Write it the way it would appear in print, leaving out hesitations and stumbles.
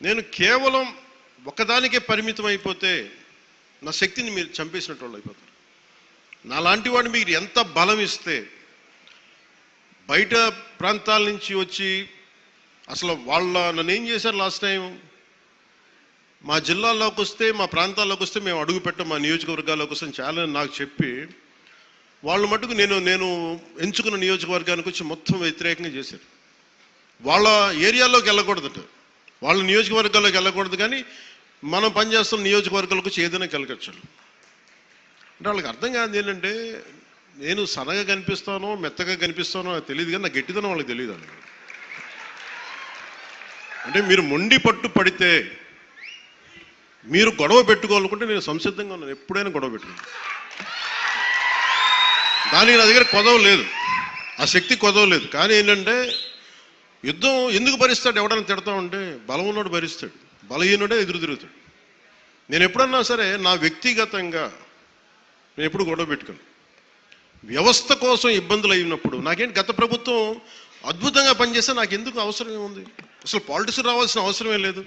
నేను కేవలం ఒకదానికే పరిమితం అయిపోతే నా శక్తిని మీరు చంపేసినట్టు వాళ్ళు అయిపోతారు. నాలాంటి వాడు మీరు ఎంత బలం ఇస్తే బయట ప్రాంతాల నుంచి వచ్చి అసలు నన్ను ఏం చేశారు లాస్ట్ టైం, మా జిల్లాల్లోకి వస్తే మా ప్రాంతాల్లోకి వస్తే మేము అడుగు పెట్టాం, మా నియోజకవర్గాల్లోకి వస్తే చాలా నాకు చెప్పి వాళ్ళు మటుకు నేను ఎంచుకున్న నియోజకవర్గానికి వచ్చి మొత్తం వ్యతిరేకంగా చేశారు. వాళ్ళ ఏరియాలోకి వెళ్ళకూడదట, వాళ్ళ నియోజకవర్గాల్లోకి వెళ్ళకూడదు, కానీ మనం పనిచేస్తున్న నియోజకవర్గాలకు వచ్చి ఏదైనా కలగచ్చు. అంటే వాళ్ళకి అర్థం కాదు ఏంటంటే నేను సన్నగా కనిపిస్తానో మెత్తగా కనిపిస్తానో నాకు తెలియదు, కానీ నా గట్టిదనం వాళ్ళకి తెలియదు. అంటే మీరు మొండి పట్టు పడితే మీరు గొడవ పెట్టుకోవాలనుకుంటే నేను సంసిద్ధంగా ఉన్నాను, ఎప్పుడైనా గొడవ పెట్టుకున్నాను. దానికి నా దగ్గర కొదవ లేదు, ఆ శక్తి కొదవ లేదు. కానీ ఏంటంటే యుద్ధం ఎందుకు భరిస్తాడు, ఎవడన్నా తిడతా ఉంటే బలం ఉన్నోడు భరిస్తాడు, బలహీనుడే ఎదురు తిరుగుతాడు. నేను ఎప్పుడన్నా సరే నా వ్యక్తిగతంగా నేను ఎప్పుడు గొడవ పెట్టుకోను. వ్యవస్థ కోసం ఇబ్బందులు అయినప్పుడు నాకేంటి, గత ప్రభుత్వం అద్భుతంగా పనిచేస్తే నాకు ఎందుకు అవసరం ఏముంది, అసలు పాలిటిక్స్ రావాల్సిన అవసరమే లేదు.